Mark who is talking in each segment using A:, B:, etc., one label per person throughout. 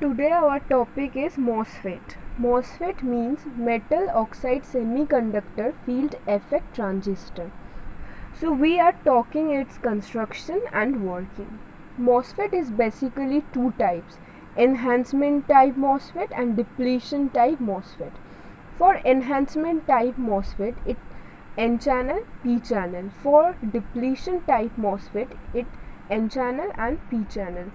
A: Today our topic is MOSFET. MOSFET means metal oxide semiconductor field effect transistor. So we are talking its construction and working. MOSFET is basically two types: enhancement type MOSFET and depletion type MOSFET. For enhancement type MOSFET, it N channel, P channel. For depletion type MOSFET, it N channel and P channel.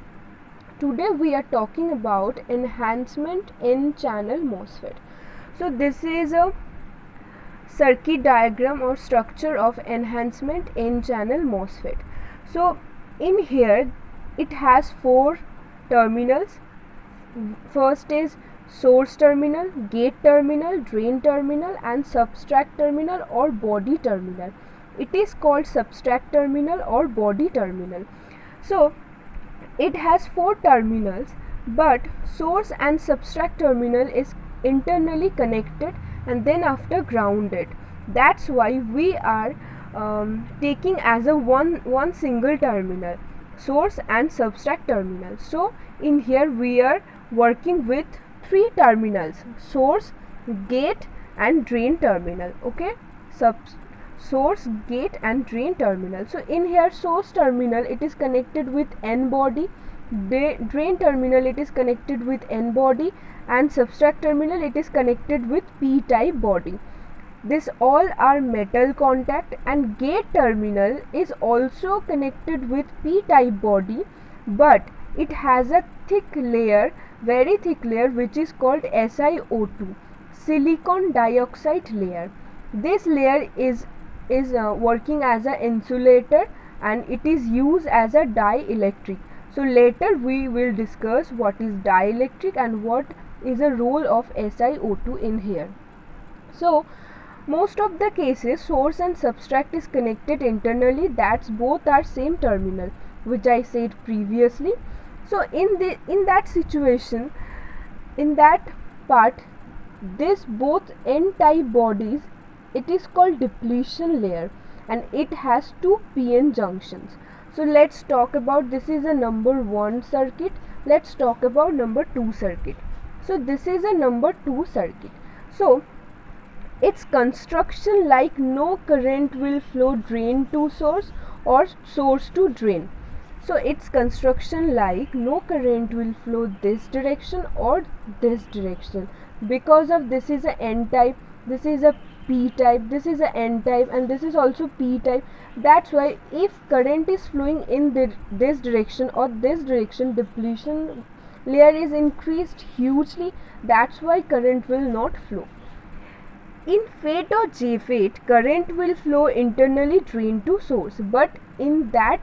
A: Today we are talking about enhancement N channel MOSFET. So this is a circuit diagram or structure of enhancement N channel MOSFET. So in here it has four terminals. First is source terminal, gate terminal, drain terminal and substrate terminal or body terminal. It is called substrate terminal or body terminal. So it has four terminals, but source and substrate terminal is internally connected and then after grounded. That's why we are taking as a one single terminal, source and substrate terminal. So in here we are working with three terminals: source, gate and drain terminal. Okay, source, gate and drain terminal. So in here source terminal, it is connected with N body, drain terminal it is connected with N body, and substrate terminal it is connected with P type body. This all are metal contact, and gate terminal is also connected with P type body, but it has a thick layer, very thick layer, which is called SiO2, silicon dioxide layer. This layer is working as an insulator and it is used as a dielectric. So later we will discuss what is dielectric and what is the role of SiO2 in here. So most of the cases source and substrate is connected internally, that's both are same terminal, which I said previously. So in that situation, in that part, this both N type bodies, it is called depletion layer and it has two PN junctions. So let's talk about, this is a number 1 circuit. Let's talk about number 2 circuit. So this is a number 2 circuit. So its construction like no current will flow drain to source or source to drain. So its construction like no current will flow this direction or this direction. Because of this is a N type, this is a P type, this is a N type and this is also P type. That's why if current is flowing in this direction or this direction, depletion layer is increased hugely. That's why current will not flow. In FET or JFET, current will flow internally drain to source, but in that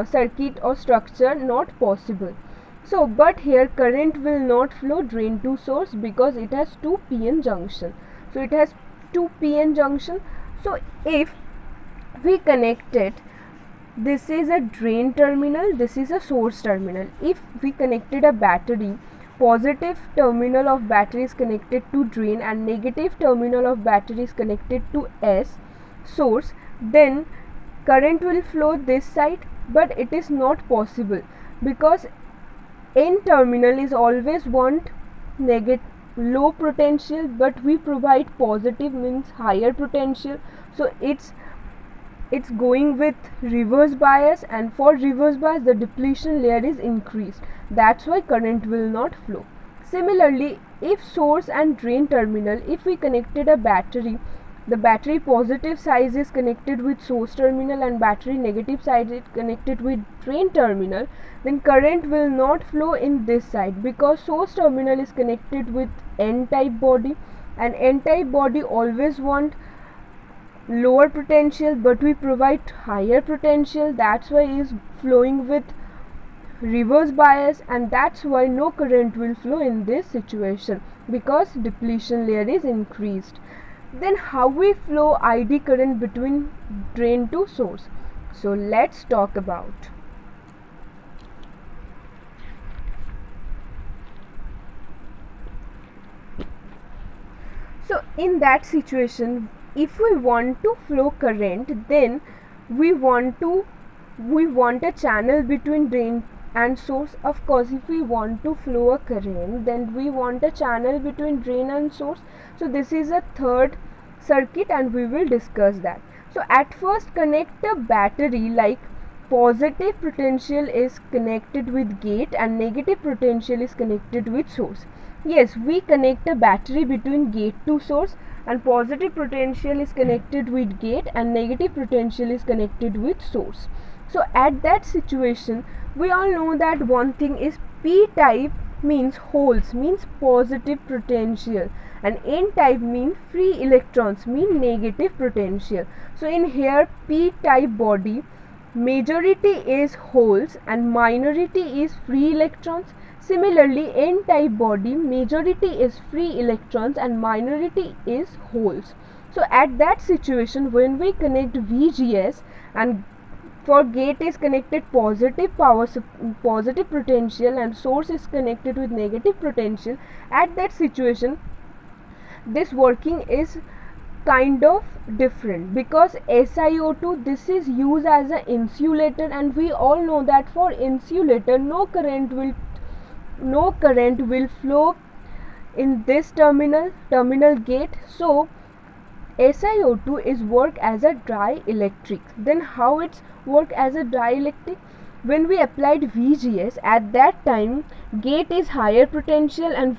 A: circuit or structure not possible. So but here current will not flow drain to source because it has two PN junction. So it has two PN junction. So if we connect it, this is a drain terminal, this is a source terminal. If we connected a battery, positive terminal of battery is connected to drain and negative terminal of battery is connected to S, source, then current will flow this side, but it is not possible because N terminal is always want low potential, but we provide positive, means higher potential. So it's going with reverse bias, and for reverse bias the depletion layer is increased. That's why current will not flow. Similarly, if source and drain terminal, if we connected a battery, the battery positive side is connected with source terminal and battery negative side is connected with drain terminal, then current will not flow in this side because source terminal is connected with N type body, and N type body always want lower potential, but we provide higher potential. That's why it is flowing with reverse bias, and that's why no current will flow in this situation because depletion layer is increased. Then how we flow ID current between drain to source? So let's talk about. So in that situation, if we want to flow current, then we want a channel between and source. Of course, if we want to flow a current, then we want a channel between drain and source. So this is a third circuit and we will discuss that. So at first, connect a battery, like positive potential is connected with gate and negative potential is connected with source. Yes, we connect a battery between gate to source, and positive potential is connected with gate and negative potential is connected with source. So at that situation, we all know that one thing is p type means holes, means positive potential, and n type means free electrons, mean negative potential. So in here, p type body, majority is holes and minority is free electrons. Similarly, n type body, majority is free electrons and minority is holes. So at that situation, when we connect VGS and for gate is connected positive power, positive potential, and source is connected with negative potential, at that situation this working is kind of different, because SiO2, this is used as an insulator, and we all know that for insulator no current will flow in this terminal gate. So SiO2 is work as a dielectric. Then how it's work as a dielectric? When we applied VGS, at that time gate is higher potential and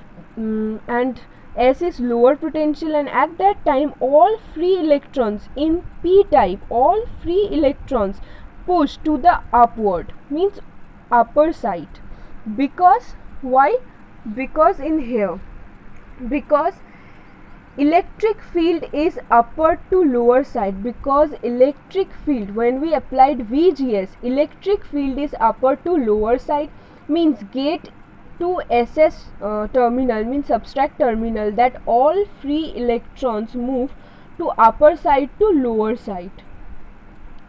A: S is lower potential, and at that time all free electrons in p type, all free electrons push to the upward, means upper side. Because why? Because in here, because electric field is upper to lower side, because electric field, when we applied VGS, electric field is upper to lower side, means gate to SS terminal, means subtract terminal, that all free electrons move to upper side to lower side.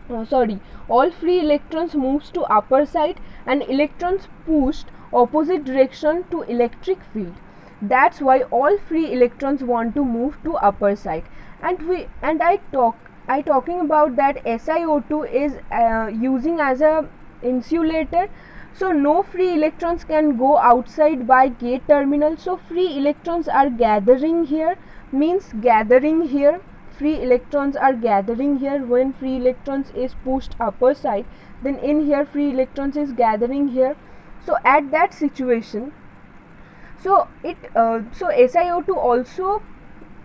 A: All free electrons moves to upper side and electrons pushed opposite direction to electric field. That's why all free electrons want to move to upper side. And I talking about that SiO2 is using as a insulator. So no free electrons can go outside by gate terminal. So free electrons are gathering here, means gathering here. Free electrons are gathering here. When free electrons is pushed upper side, then in here free electrons is gathering here. So at that situation, so SiO2 also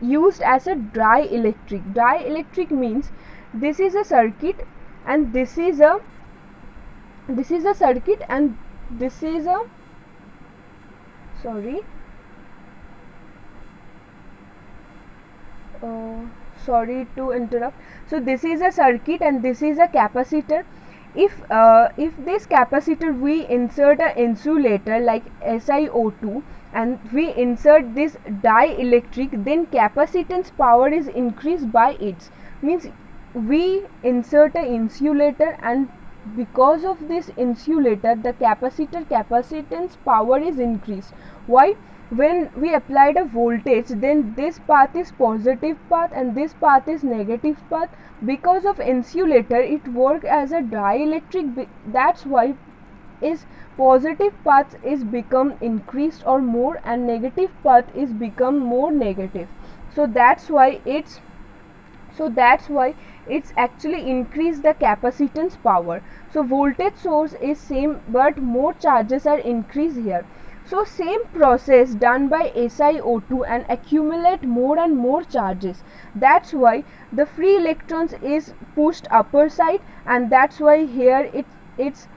A: used as a dielectric. Dielectric means this is a circuit and this is a circuit and this is a sorry to interrupt. So this is a circuit and this is a capacitor. If this capacitor we insert an insulator like SiO2 and we insert this dielectric, then capacitance power is increased by its, means we insert an insulator and because of this insulator the capacitance power is increased. Why? When we applied a voltage, then this path is positive path and this path is negative path. Because of insulator it work as a dielectric, that's why is positive path is become increased or more and negative path is become more negative. So that's why it's actually increase the capacitance power. So voltage source is same but more charges are increased here. So same process done by SiO2 and accumulate more and more charges. That's why the free electrons is pushed upper side, and that's why here it's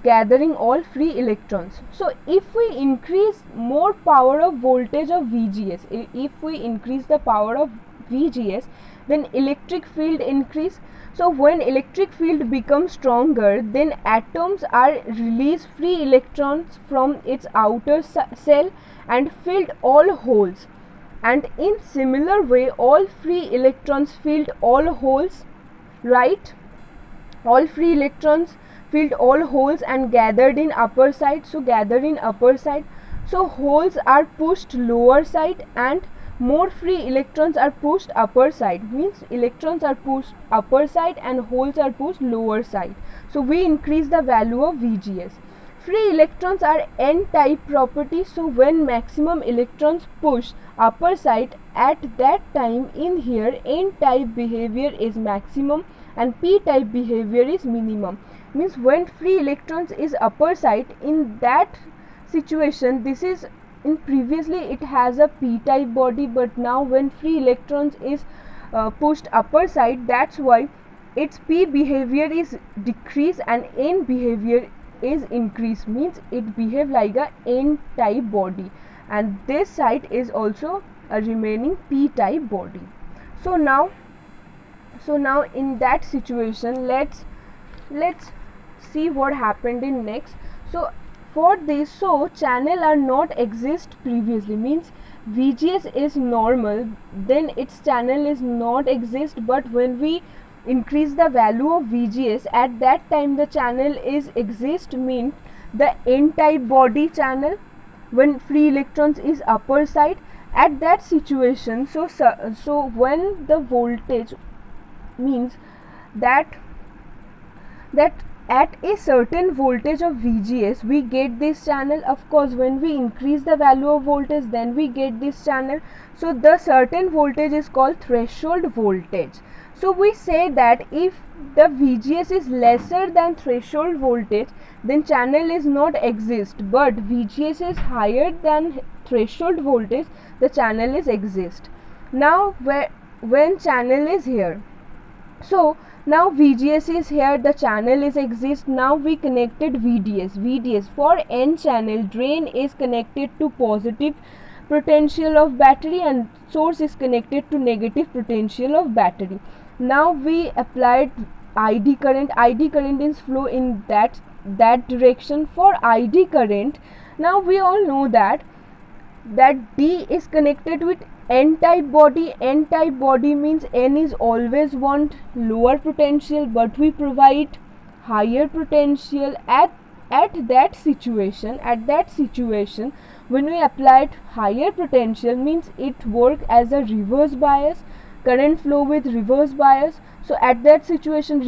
A: gathering all free electrons. So if we increase more power of voltage of VGS, if we increase the power of VGS, then electric field increase. So when electric field becomes stronger, then atoms are release free electrons from its outer cell and filled all holes, and in similar way all free electrons filled all holes, right? All free electrons filled all holes and gathered in upper side. So gathered in upper side, so holes are pushed lower side and more free electrons are pushed upper side, means electrons are pushed upper side and holes are pushed lower side. So we increase the value of VGS. Free electrons are n-type property, so when maximum electrons push upper side, at that time in here n-type behavior is maximum and p-type behavior is minimum. Means when free electrons is upper side, in that situation, this is in previously it has a p-type body, but now when free electrons is pushed upper side, that's why its p behavior is decrease and n behavior is increase, means it behave like a n-type body, and this side is also a remaining p-type body. So now in that situation, let's see what happened in next. So for this, so channel are not exist previously, means VGS is normal, then its channel is not exist, but when we increase the value of VGS, at that time the channel is exist, means the n-type body channel when free electrons is upper side. At that situation, so when the voltage, means that at a certain voltage of VGS we get this channel. Of course, when we increase the value of voltage, then we get this channel. So the certain voltage is called threshold voltage. So we say that if the VGS is lesser than threshold voltage, then channel is not exist, but VGS is higher than threshold voltage, the channel is exist. Now when channel is here, so now VGS is here, the channel is exist. Now we connected VDS for n channel, drain is connected to positive potential of battery and source is connected to negative potential of battery. Now we applied ID current is flow in that direction. For ID current, now we all know that D is connected with n-type body. N-type body means n is always want lower potential, but we provide higher potential. At that situation when we applied higher potential, means it work as a reverse bias, current flow with reverse bias. So at that situation,